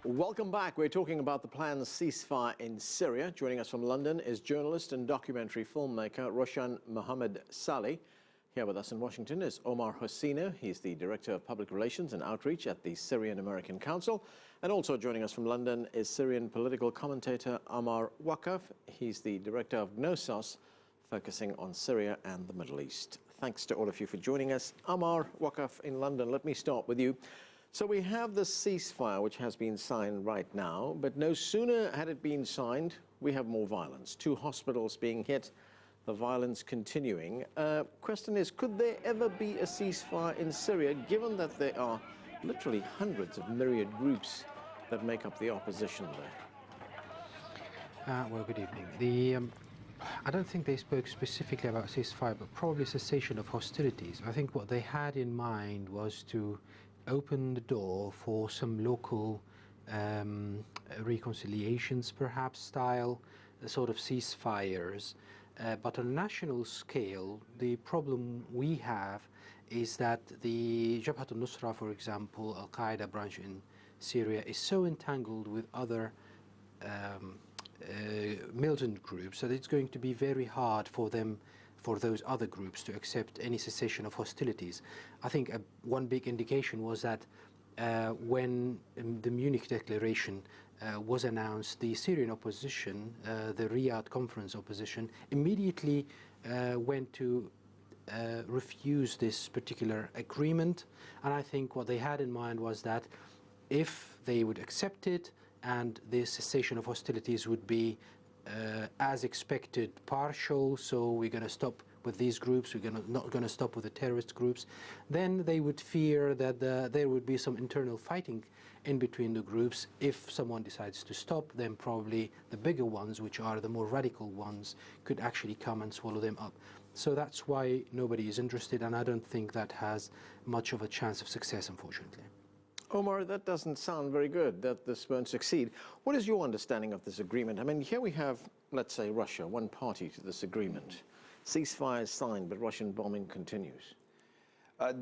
Welcome back. We're talking about the planned ceasefire in Syria. Joining us from London is journalist and documentary filmmaker Roshan Mohammed Saleh. Here with us in Washington is Omar Hosseino. He's the Director of Public Relations and Outreach at the Syrian American Council. And also joining us from London is Syrian political commentator Amar Wakaf. He's the Director of Gnosos, focusing on Syria and the Middle East. Thanks to all of you for joining us. Amar Wakaf in London, let me start with you. So we have the ceasefire, which has been signed right now, but no sooner had it been signed, we have more violence. 2 hospitals being hit, the violence continuing. Question is, could there ever be a ceasefire in Syria, given that there are literally hundreds of myriad groups that make up the opposition there? Well, good evening. I don't think they spoke specifically about ceasefire, but probably cessation of hostilities. I think what they had in mind was to open the door for some local reconciliations, perhaps, style sort of ceasefires. But on a national scale, the problem we have is that the Jabhat al-Nusra, for example, Al-Qaeda branch in Syria, is so entangled with other militant groups that it's going to be very hard for them, for those other groups, to accept any cessation of hostilities. I think one big indication was that when the Munich Declaration was announced, the Syrian opposition, the Riyadh Conference opposition, immediately went to refuse this particular agreement. And I think what they had in mind was that if they would accept it and the cessation of hostilities would be as expected, partial, so we're going to stop with these groups, we're not going to stop with the terrorist groups, then they would fear that there would be some internal fighting in between the groups. If someone decides to stop, then probably the bigger ones, which are the more radical ones, could actually come and swallow them up. So that's why nobody is interested, and I don't think that has much of a chance of success, unfortunately. Omar, that doesn't sound very good, that this won't succeed. What is your understanding of this agreement? I mean, here we have, let's say, Russia, one party to this agreement. Ceasefire is signed, but Russian bombing continues.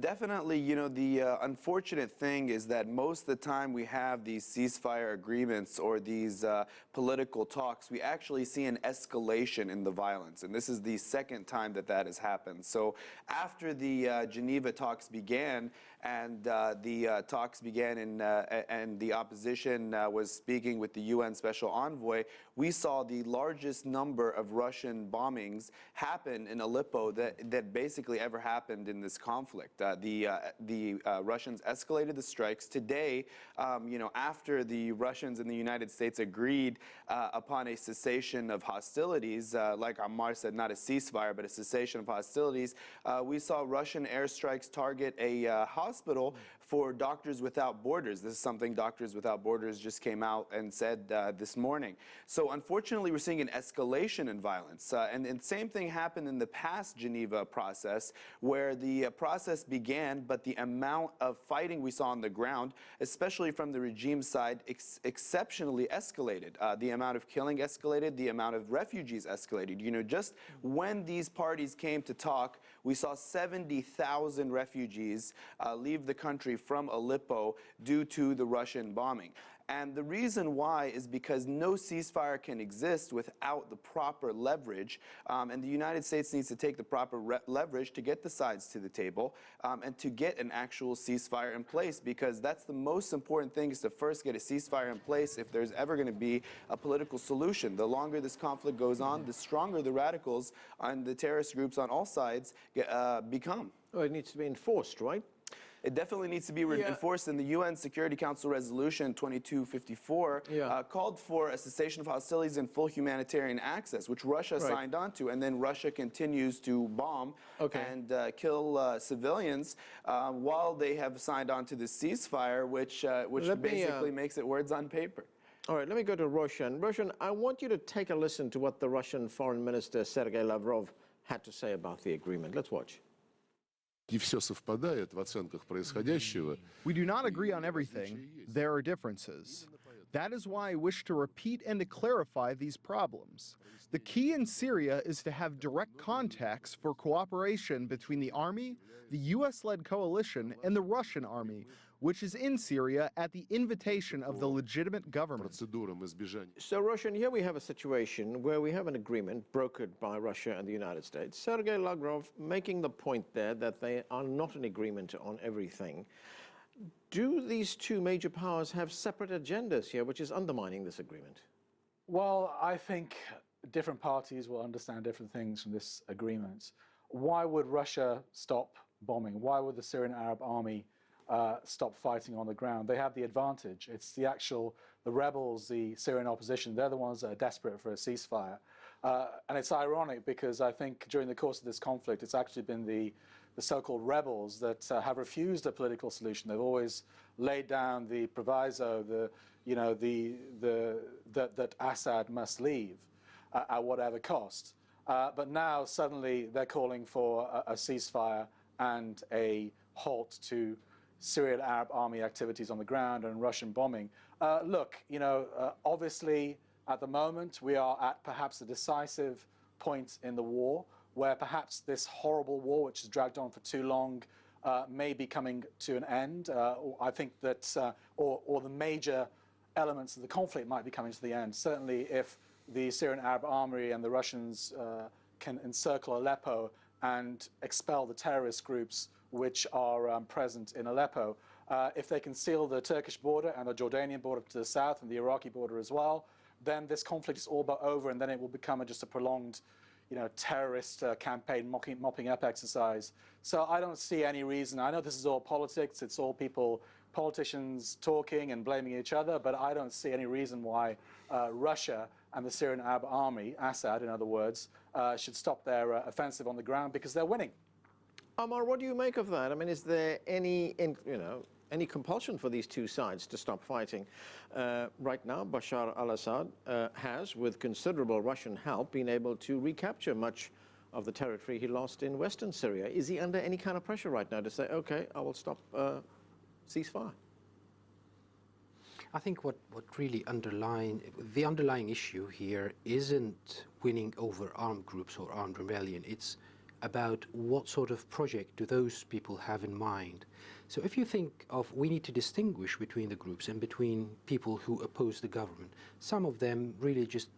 Definitely, you know, the unfortunate thing is that most of the time we have these ceasefire agreements or these political talks, we actually see an escalation in the violence. And this is the second time that that has happened. So after the Geneva talks began, and the talks began and the opposition was speaking with the UN Special Envoy, we saw the largest number of Russian bombings happen in Aleppo that basically ever happened in this conflict. The Russians escalated the strikes. Today, you know, after the Russians and the United States agreed upon a cessation of hostilities, like Ammar said, not a ceasefire, but a cessation of hostilities, we saw Russian airstrikes target a hospital for Doctors Without Borders. This is something Doctors Without Borders just came out and said this morning. So unfortunately, we're seeing an escalation in violence. And the same thing happened in the past Geneva process, where the process began, but the amount of fighting we saw on the ground, especially from the regime side, exceptionally escalated. The amount of killing escalated, the amount of refugees escalated. You know, just when these parties came to talk, we saw 70,000 refugees leave the country from Aleppo due to the Russian bombing. And the reason why is because no ceasefire can exist without the proper leverage, and the United States needs to take the proper leverage to get the sides to the table and to get an actual ceasefire in place, because that's the most important thing, is to first get a ceasefire in place if there's ever going to be a political solution. The longer this conflict goes on, the stronger the radicals and the terrorist groups on all sides become. Oh, it needs to be enforced, right? It definitely needs to be enforced, and the UN Security Council Resolution 2254 called for a cessation of hostilities and full humanitarian access, which Russia signed on to, and then Russia continues to bomb and kill civilians while they have signed on to the ceasefire, which basically makes it words on paper. All right, let me go to Roshan. Roshan, I want you to take a listen to what the Russian Foreign Minister Sergei Lavrov had to say about the agreement. Let's watch. Не все совпадает в оценках происходящего. We do not agree on everything. There are differences. That is why I wish to repeat and to clarify these problems. The key in Syria is to have direct contacts for cooperation between the army, the US-led coalition, and the Russian army, which is in Syria at the invitation of the legitimate government. Процедурам избежания. So, Roshan, here we have a situation where we have an agreement brokered by Russia and the United States. Sergei Lavrov making the point there that they are not in agreement on everything. Do these two major powers have separate agendas here, which is undermining this agreement? Well, I think different parties will understand different things from this agreement. Why would Russia stop bombing? Why would the Syrian Arab army stop fighting on the ground? They have the advantage. It's the rebels, the Syrian opposition, they're the ones that are desperate for a ceasefire. And it's ironic because I think during the course of this conflict, it's actually been the so-called rebels that have refused a political solution. They've always laid down the proviso, that Assad must leave at whatever cost. But now suddenly they're calling for a ceasefire and a halt to Syrian Arab army activities on the ground and Russian bombing. Look, obviously at the moment we are at perhaps a decisive point in the war where perhaps this horrible war, which has dragged on for too long, may be coming to an end. I think that, or the major elements of the conflict might be coming to the end. Certainly if the Syrian Arab army and the Russians can encircle Aleppo and expel the terrorist groups which are present in Aleppo. If they can seal the Turkish border and the Jordanian border to the south and the Iraqi border as well, then this conflict is all but over, and then it will become just a prolonged, terrorist campaign, mopping up exercise. So I don't see any reason. I know this is all politics. It's all politicians talking and blaming each other, but I don't see any reason why Russia and the Syrian Arab army, Assad in other words, should stop their offensive on the ground because they're winning. Omar, what do you make of that? I mean, is there any compulsion for these two sides to stop fighting? Right now, Bashar al-Assad has, with considerable Russian help, been able to recapture much of the territory he lost in western Syria. Is he under any kind of pressure right now to say, okay, I will stop ceasefire? I think what really the underlying issue here isn't winning over armed groups or armed rebellion. It's about what sort of project do those people have in mind. So if you think of, we need to distinguish between the groups and between people who oppose the government. Some of them really just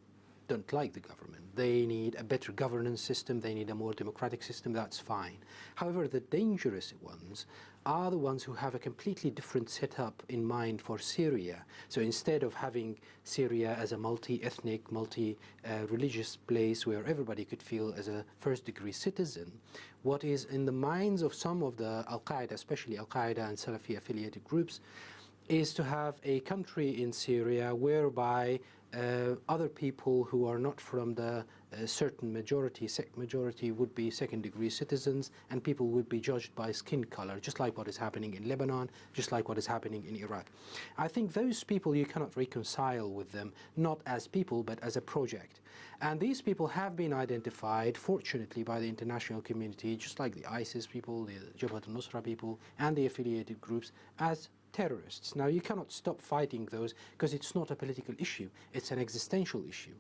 don't like the government. They need a better governance system, they need a more democratic system, that's fine. However, the dangerous ones are the ones who have a completely different setup in mind for Syria. So instead of having Syria as a multi-ethnic, multi-religious place where everybody could feel as a first-degree citizen, what is in the minds of some of the Al-Qaeda, especially Al-Qaeda and Salafi-affiliated groups, is to have a country in Syria whereby other people who are not from the certain majority would be second-degree citizens, and people would be judged by skin color, just like what is happening in Lebanon, just like what is happening in Iraq. I think those people you cannot reconcile with them, not as people, but as a project. And these people have been identified, fortunately, by the international community, just like the ISIS people, the Jabhat al-Nusra people, and the affiliated groups, as terrorists. Now, you cannot stop fighting those because it's not a political issue, it's an existential issue.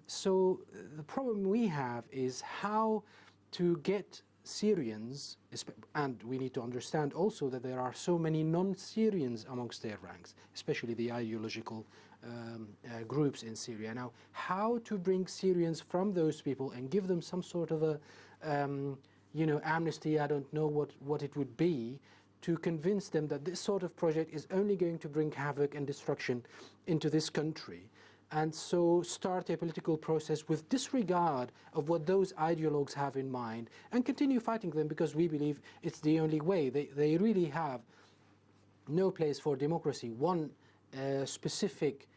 So the problem we have is how to get Syrians, and we need to understand also that there are so many non-Syrians amongst their ranks, especially the ideological groups in Syria. Now, how to bring Syrians from those people and give them some sort of a, amnesty, I don't know what it would be, to convince them that this sort of project is only going to bring havoc and destruction into this country. And so start a political process with disregard of what those ideologues have in mind and continue fighting them because we believe it's the only way. They really have no place for democracy. One specific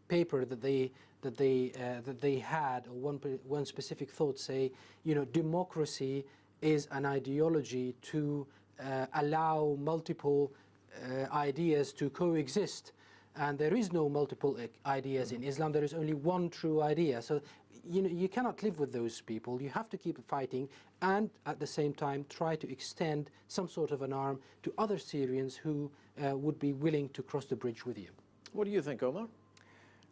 paper that they had, or one specific thought say, democracy is an ideology to allow multiple ideas to coexist. And there is no multiple ideas in Islam. There is only one true idea. So, you cannot live with those people. You have to keep fighting and at the same time try to extend some sort of an arm to other Syrians who would be willing to cross the bridge with you. What do you think, Omar?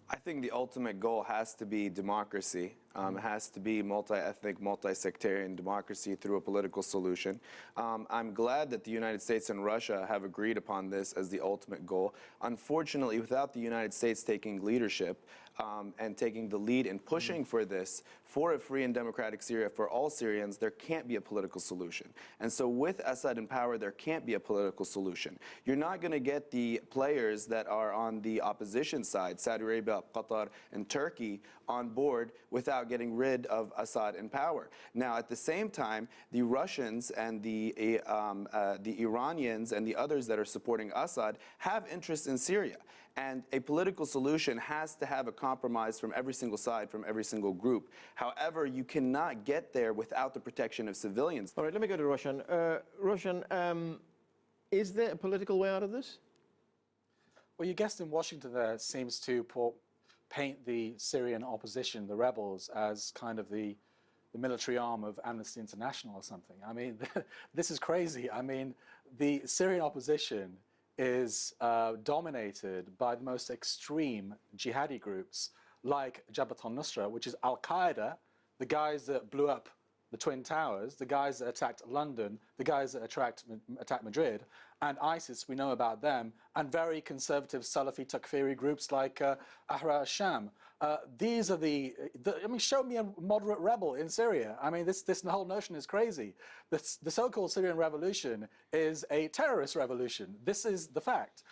I think the ultimate goal has to be democracy. It has to be multi-ethnic, multi-sectarian democracy through a political solution. I'm glad that the United States and Russia have agreed upon this as the ultimate goal. Unfortunately, without the United States taking leadership and taking the lead in pushing for this, for a free and democratic Syria for all Syrians, there can't be a political solution. And so with Assad in power, there can't be a political solution. You're not going to get the players that are on the opposition side, Saudi Arabia, Qatar, and Turkey, on board without getting rid of Assad in power. Now, at the same time, the Russians and the Iranians and the others that are supporting Assad have interests in Syria. And a political solution has to have a compromise from every single side, from every single group. However, you cannot get there without the protection of civilians. All right, let me go to Roshan. Roshan, is there a political way out of this? Well, your guest in Washington there seems to paint the Syrian opposition, the rebels, as kind of the military arm of Amnesty International or something. I mean, this is crazy. I mean, the Syrian opposition is dominated by the most extreme jihadi groups like Jabhat al-Nusra, which is Al-Qaeda, the guys that blew up the Twin Towers, the guys that attacked London, the guys that attacked Madrid, and ISIS, we know about them, and very conservative Salafi Takfiri groups like Ahrar al-Sham. These are I mean, show me a moderate rebel in Syria. I mean, this whole notion is crazy. The so-called Syrian revolution is a terrorist revolution. This is the fact.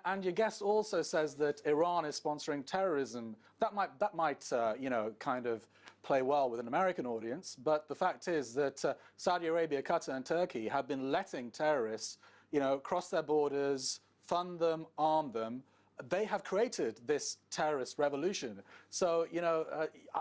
And your guest also says that Iran is sponsoring terrorism. That might you know, kind of play well with an American audience, but the fact is that Saudi Arabia, Qatar, and Turkey have been letting terrorists, you know, cross their borders, fund them, arm them. They have created this terrorist revolution. So, you know,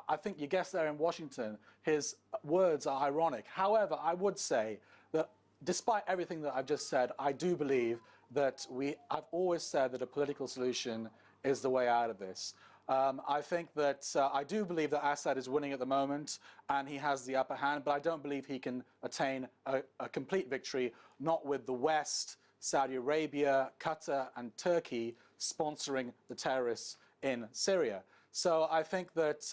I think your guest there in Washington, his words are ironic. However, I would say that despite everything that I've just said, I do believe that I've always said that a political solution is the way out of this. I think that I do believe that Assad is winning at the moment and he has the upper hand, but I don't believe he can attain a complete victory, not with the West, Saudi Arabia, Qatar, and Turkey sponsoring the terrorists in Syria. So I think that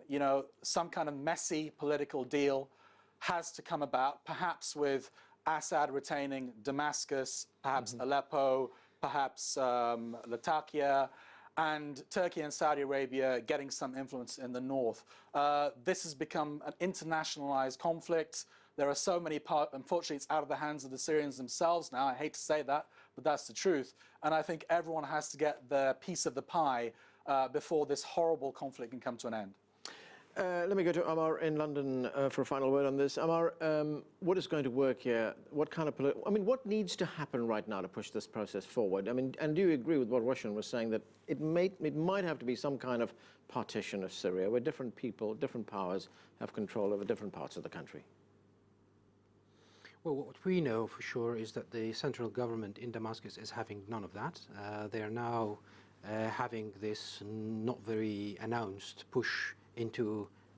you know, some kind of messy political deal has to come about, perhaps with Assad retaining Damascus, perhaps Aleppo, perhaps Latakia, and Turkey and Saudi Arabia getting some influence in the north. This has become an internationalized conflict. There are so many parts, unfortunately it's out of the hands of the Syrians themselves now. I hate to say that, but that's the truth. And I think everyone has to get their piece of the pie before this horrible conflict can come to an end. Let me go to Amar in London for a final word on this. Amar, what is going to work here? What kind of what needs to happen right now to push this process forward? I mean, and do you agree with what Roshan was saying, that it might have to be some kind of partition of Syria where different people, different powers have control over different parts of the country? Well, what we know for sure is that the central government in Damascus is having none of that. They are now having this not very announced push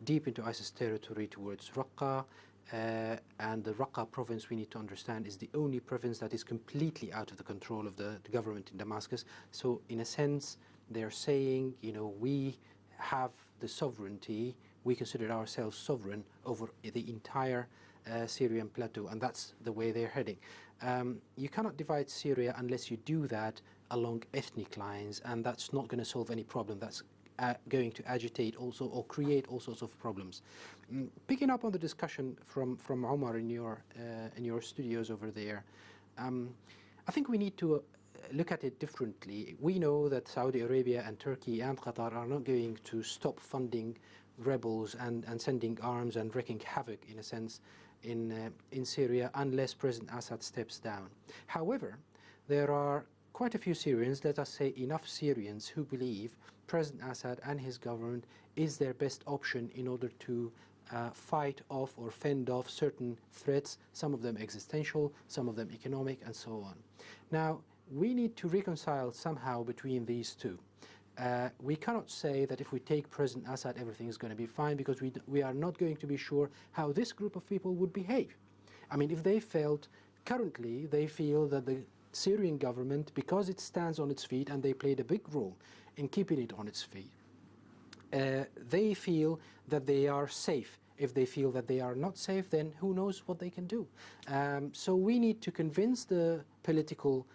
deep into ISIS territory towards Raqqa, and the Raqqa province, we need to understand, is the only province that is completely out of the control of the government in Damascus. So in a sense, they're saying, you know, we have the sovereignty, we consider ourselves sovereign over the entire Syrian plateau, and that's the way they're heading. You cannot divide Syria unless you do that along ethnic lines, and that's not going to solve any problem. That's going to agitate also or create all sorts of problems. Picking up on the discussion from Omar in your studios over there, I think we need to look at it differently. We know that Saudi Arabia and Turkey and Qatar are not going to stop funding rebels and sending arms and wreaking havoc, in a sense, in Syria unless President Assad steps down. However, there are quite a few Syrians, let us say enough Syrians, who believe President Assad and his government is their best option in order to fight off or fend off certain threats, some of them existential, some of them economic, and so on. Now, we need to reconcile somehow between these two. We cannot say that if we take President Assad, everything is going to be fine, because we are not going to be sure how this group of people would behave. I mean, if they currently they feel that the Syrian government, because it stands on its feet and they played a big role in keeping it on its feet, they feel that they are safe. If they feel that they are not safe, then who knows what they can do. So we need to convince the political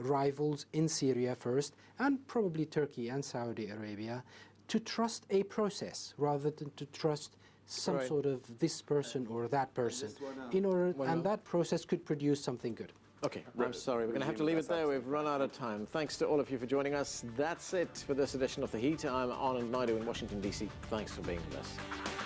rivals in Syria first, and probably Turkey and Saudi Arabia, to trust a process rather than to trust some sort of this person or that person, in order, and that process could produce something good. Okay, I'm sorry, we're going to have to leave it there. We've run out of time. Thanks to all of you for joining us. That's it for this edition of The Heat. I'm Anand Naidu in Washington, D.C. Thanks for being with us.